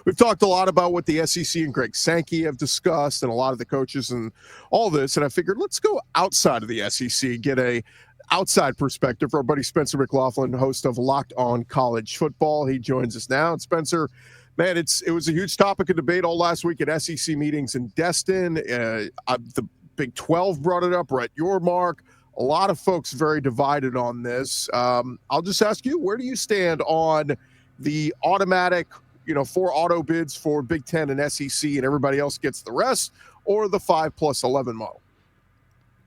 we've talked a lot about what the SEC and Greg Sankey have discussed and a lot of the coaches and all this. And I figured let's go outside of the SEC, get a outside perspective for our buddy Spencer McLaughlin, host of Locked On College Football. He joins us now. And Spencer, man, it was a huge topic of debate all last week at SEC meetings in Destin. The Big 12 brought it up, Brett Yormark. A lot of folks very divided on this. I'll just ask you, where do you stand on the automatic, 4 auto bids for Big 10 and SEC and everybody else gets the rest, or the 5+11 model?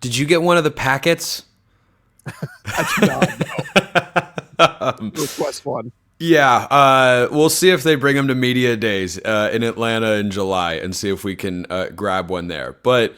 Did you get one of the packets? I did not, no. Request one. Yeah, we'll see if they bring them to Media Days in Atlanta in July and see if we can grab one there. But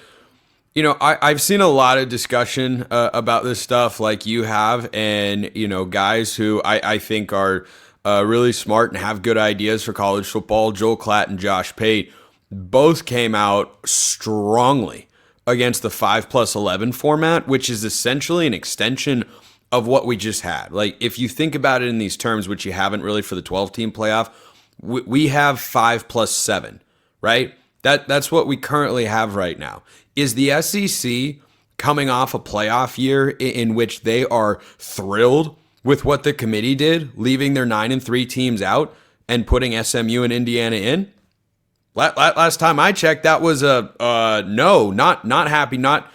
I've seen a lot of discussion about this stuff like you have, and, guys who I think are really smart and have good ideas for college football. Joel Klatt and Josh Pate both came out strongly against the 5+11 format, which is essentially an extension of what we just had. Like, if you think about it in these terms, which you haven't really for the 12-team playoff, we have 5+7, right? That's what we currently have right now. Is the SEC coming off a playoff year in which they are thrilled with what the committee did, leaving their 9-3 teams out and putting SMU and Indiana in? Last time I checked, that was a no, not happy, not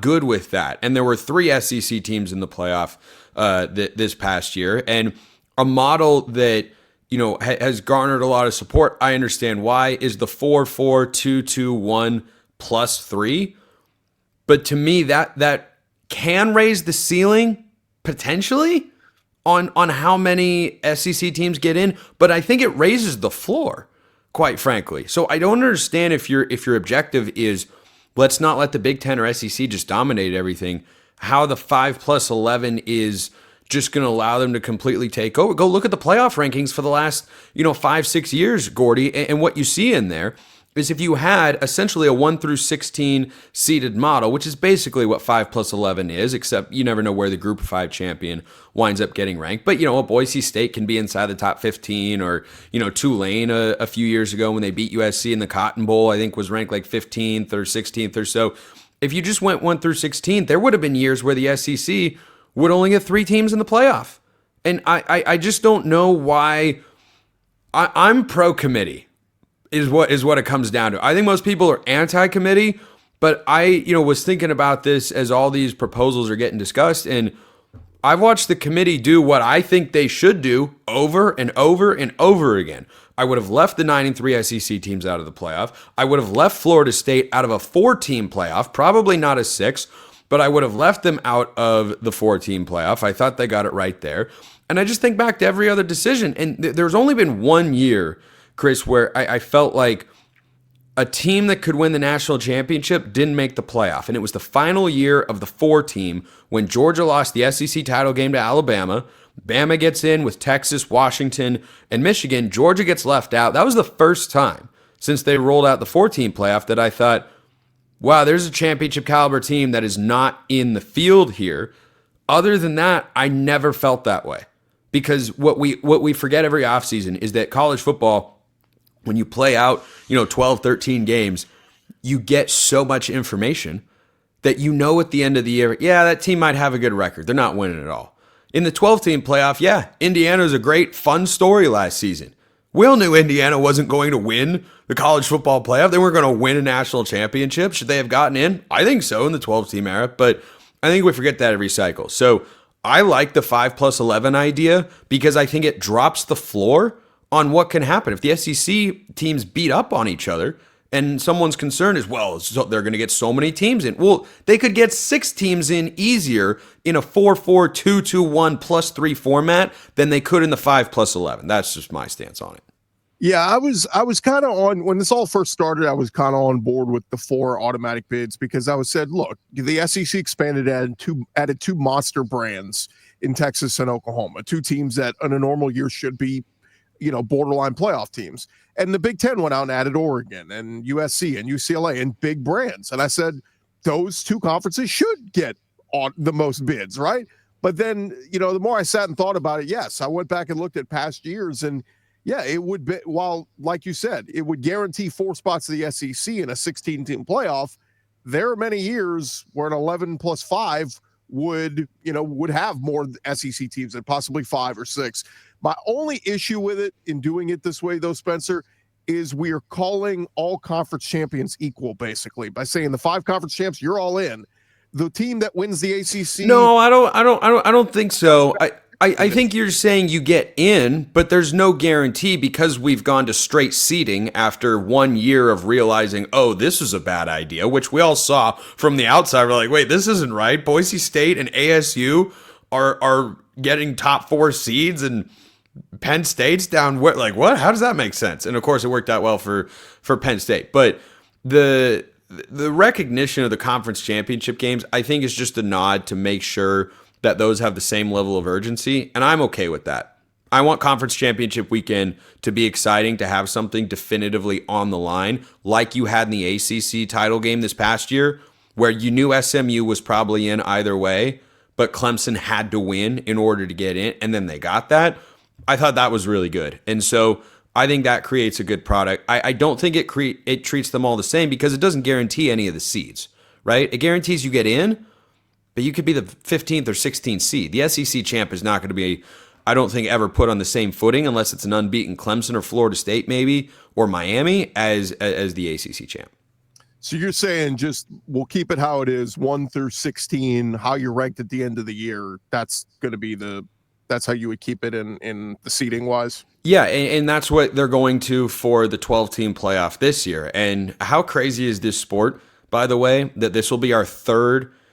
good with that. And there were 3 SEC teams in the playoff this past year, and a model that has garnered a lot of support. I understand why, is the 4-4-2-2-1 +3. But to me, that can raise the ceiling potentially on how many SEC teams get in, but I think it raises the floor, quite frankly. So I don't understand if your objective is let's not let the Big Ten or SEC just dominate everything, how the 5+11 is just going to allow them to completely take over. Go look at the playoff rankings for the last 5-6 years, Gordy, and what you see in there is if you had essentially a 1-16 seeded model, which is basically what 5+11 is, except you never know where the Group of 5 champion winds up getting ranked. But, a Boise State can be inside the top 15, or, Tulane a few years ago when they beat USC in the Cotton Bowl, I think was ranked like 15th or 16th or so. If you just went 1-16, there would have been years where the SEC would only get 3 teams in the playoff. And I just don't know why. I'm pro-committee. Is what it comes down to. I think most people are anti-committee, but I, was thinking about this as all these proposals are getting discussed, and I've watched the committee do what I think they should do over and over and over again. I would have left the 9-3 SEC teams out of the playoff. I would have left Florida State out of a 4-team playoff, probably not a 6, but I would have left them out of the 4-team playoff. I thought they got it right there. And I just think back to every other decision, and there's only been one year, Chris, where I felt like a team that could win the national championship didn't make the playoff. And it was the final year of the 4-team when Georgia lost the SEC title game to Alabama. Bama gets in with Texas, Washington, and Michigan. Georgia gets left out. That was the first time since they rolled out the 4-team playoff that I thought, wow, there's a championship caliber team that is not in the field here. Other than that, I never felt that way. Because what we forget every offseason is that college football, when you play out, 12, 13 games, you get so much information that at the end of the year, yeah, that team might have a good record. They're not winning at all. In the 12-team playoff, yeah, Indiana's a great, fun story last season. We all knew Indiana wasn't going to win the college football playoff. They weren't going to win a national championship. Should they have gotten in? I think so in the 12-team era, but I think we forget that every cycle. So I like the 5+11 idea because I think it drops the floor on what can happen. If the SEC teams beat up on each other and someone's concern is, well, so they're going to get so many teams in. Well, they could get 6 teams in easier in a 4-4-2-2-1 +3 format than they could in the 5+11. That's just my stance on it. Yeah, I was kind of on, when this all first started, I was kind of on board with the 4 automatic bids because I was said, look, the SEC expanded, added 2 monster brands in Texas and Oklahoma, 2 teams that in a normal year should be, borderline playoff teams. And the Big Ten went out and added Oregon and USC and UCLA and big brands. And I said, those 2 conferences should get on the most bids, right? But then, the more I sat and thought about it, yes, I went back and looked at past years, and Yeah, it would be, while, like you said, it would guarantee 4 spots to the SEC in a 16-team playoff. There are many years where an 11 plus 5 would have more SEC teams and possibly 5 or 6. My only issue with it in doing it this way, though, Spencer, is we are calling all conference champions equal, basically, by saying the 5 conference champs, you're all in. The team that wins the ACC. No, I don't think so. I think you're saying you get in, but there's no guarantee because we've gone to straight seeding after 1 year of realizing, oh, this is a bad idea, which we all saw from the outside. We're like, wait, this isn't right. Boise State and ASU are getting top 4 seeds, and Penn State's down. Like, what? How does that make sense? And of course, it worked out well for Penn State. But the recognition of the conference championship games, I think, is just a nod to make sure that those have the same level of urgency, and I'm okay with that. I want conference championship weekend to be exciting, to have something definitively on the line, like you had in the ACC title game this past year, where you knew SMU was probably in either way, but Clemson had to win in order to get in, and then they got that. I thought that was really good, and so I think that creates a good product. I don't think it treats them all the same because it doesn't guarantee any of the seeds, right? It guarantees you get in, but you could be the 15th or 16th seed. The SEC champ is not going to be, I don't think, ever put on the same footing unless it's an unbeaten Clemson or Florida State maybe, or Miami as the ACC champ. So you're saying just we'll keep it how it is, 1 through 16, how you're ranked at the end of the year. That's going to be that's how you would keep it in the seeding wise? Yeah, and that's what they're going to for the 12-team playoff this year. And how crazy is this sport, by the way, that this will be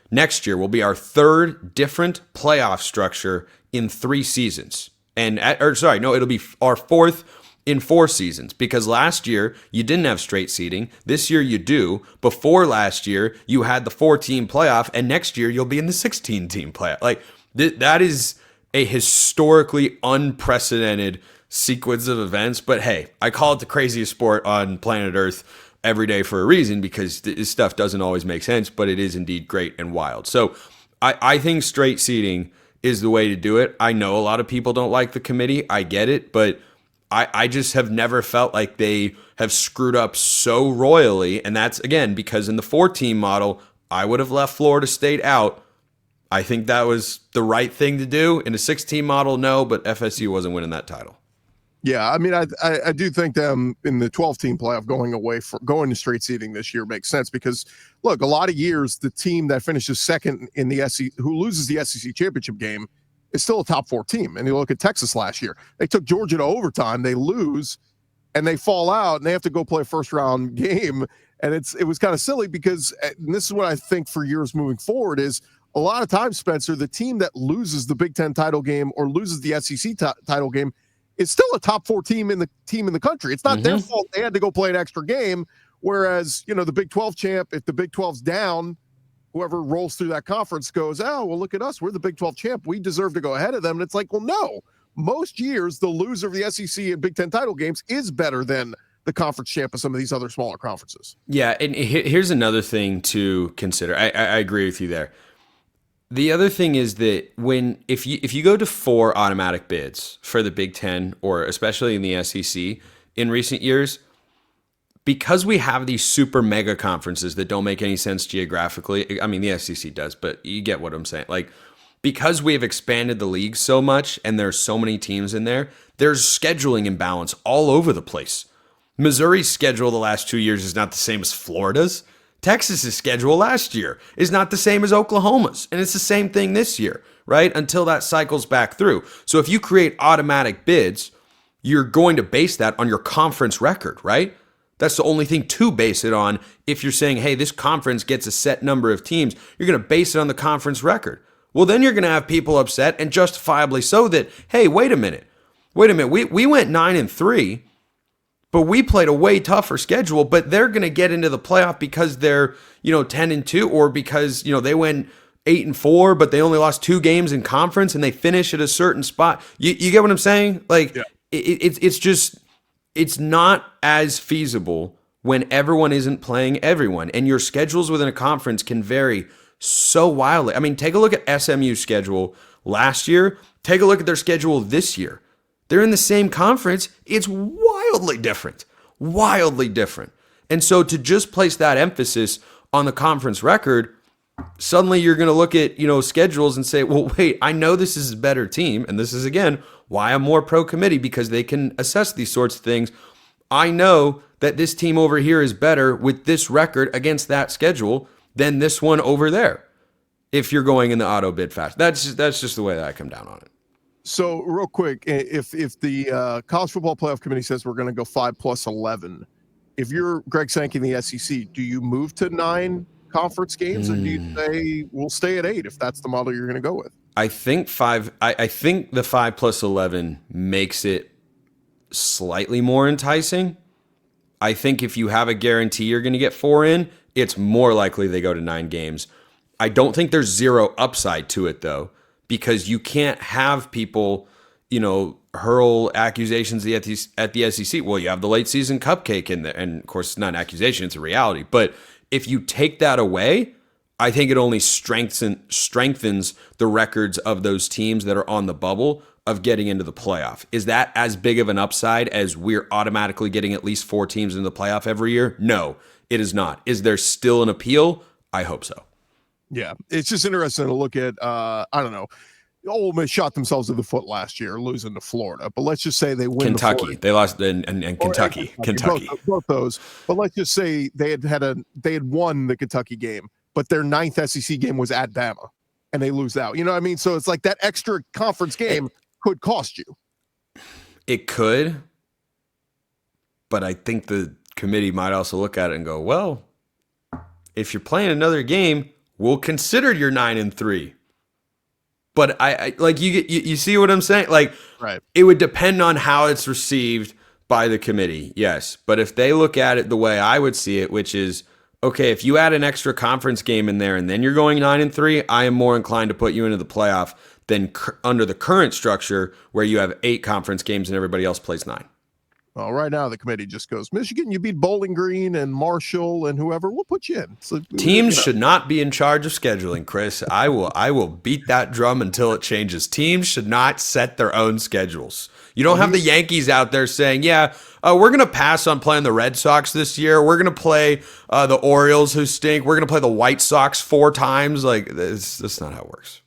next year will be our 3rd different playoff structure in 3 seasons. It'll be our 4th in 4 seasons, because last year you didn't have straight seeding. This year you do. Before last year, you had the 4-team playoff, and next year you'll be in the 16-team playoff. Like, that is a historically unprecedented sequence of events. But hey, I call it the craziest sport on planet Earth every day for a reason, because this stuff doesn't always make sense, but it is indeed great and wild. So I think straight seeding is the way to do it. I know a lot of people don't like the committee. I get it, but I just have never felt like they have screwed up so royally. And that's, again, because in the 4-team model, I would have left Florida State out. I think that was the right thing to do. In a 6-team model, no, but FSU wasn't winning that title. Yeah, I mean, I do think them in the 12-team playoff going to straight seeding this year makes sense, because look, a lot of years the team that finishes second in the SEC, who loses the SEC championship game, is still a top 4 team. And you look at Texas last year, they took Georgia to overtime, they lose, and they fall out, and they have to go play a first-round game. And it was kind of silly, because and this is what I think for years moving forward is, a lot of times, Spencer, the team that loses the Big Ten title game or loses the SEC title game is still a top 4 team in the country. It's not their fault they had to go play an extra game. Whereas, the Big 12 champ, if the Big 12's down, whoever rolls through that conference goes, oh, well, look at us. We're the Big 12 champ. We deserve to go ahead of them. And it's like, well, no. Most years, the loser of the SEC and Big Ten title games is better than the conference champ of some of these other smaller conferences. Yeah, and here's another thing to consider. I agree with you there. The other thing is that if you go to 4 automatic bids for the Big Ten, or especially in the SEC in recent years, because we have these super mega conferences that don't make any sense geographically. I mean, the SEC does, but you get what I'm saying. Like, because we have expanded the league so much and there's so many teams in there, there's scheduling imbalance all over the place. Missouri's schedule the last 2 years is not the same as Florida's. Texas's schedule last year is not the same as Oklahoma's, and it's the same thing this year, right? Until that cycles back through. So if you create automatic bids, you're going to base that on your conference record, right? That's the only thing to base it on. If you're saying, hey, this conference gets a set number of teams, you're going to base it on the conference record. Well, then you're going to have people upset, and justifiably so, that, hey, wait a minute. We went 9-3. But we played a way tougher schedule, but they're going to get into the playoff because they're, 10-2, or because, they went 8-4, but they only lost 2 games in conference and they finish at a certain spot. You get what I'm saying? Like, yeah. It's not as feasible when everyone isn't playing everyone, and your schedules within a conference can vary so wildly. I mean, take a look at SMU's schedule last year. Take a look at their schedule this year. They're in the same conference. It's wildly different. Wildly different. And so to just place that emphasis on the conference record, suddenly you're going to look at, schedules and say, well, wait, I know this is a better team. And this is, again, why I'm more pro committee, because they can assess these sorts of things. I know that this team over here is better with this record against that schedule than this one over there. If you're going in the auto bid fast, that's just the way that I come down on it. So real quick, if the college football playoff committee says we're going to go 5+11, if you're Greg Sankey in the SEC, do you move to 9 conference games, or do you say we'll stay at 8 if that's the model you're going to go with? I think I think the 5+11 makes it slightly more enticing. I think if you have a guarantee you're going to get 4 in, it's more likely they go to 9 games. I don't think there's zero upside to it, though, because you can't have people, hurl accusations at the SEC. Well, you have the late season cupcake in there, and of course, it's not an accusation; it's a reality. But if you take that away, I think it only strengthens the records of those teams that are on the bubble of getting into the playoff. Is that as big of an upside as we're automatically getting at least 4 teams in the playoff every year? No, it is not. Is there still an appeal? I hope so. Yeah, it's just interesting to look at. I don't know. Ole Miss shot themselves in the foot last year, losing to Florida. But let's just say they win. Kentucky, they lost in Kentucky. Kentucky, both those. But let's just say they had won the Kentucky game, but their 9th SEC game was at Bama, and they lose out. You know what I mean? So it's like that extra conference game could cost you. It could, but I think the committee might also look at it and go, well, if you're playing another game, we'll consider your 9-3. But I like you see what I'm saying? Like, right. It would depend on how it's received by the committee, yes. But if they look at it the way I would see it, which is, okay, if you add an extra conference game in there and then you're going 9-3, I am more inclined to put you into the playoff than under the current structure where you have 8 conference games and everybody else plays 9. Well, right now the committee just goes, Michigan, you beat Bowling Green and Marshall and whoever, we'll put you in. So, teams should not be in charge of scheduling, Chris. I will beat that drum until it changes. Teams should not set their own schedules. You don't have the Yankees out there saying, yeah, we're going to pass on playing the Red Sox this year. We're going to play the Orioles who stink. We're going to play the White Sox 4 times. Like, that's not how it works.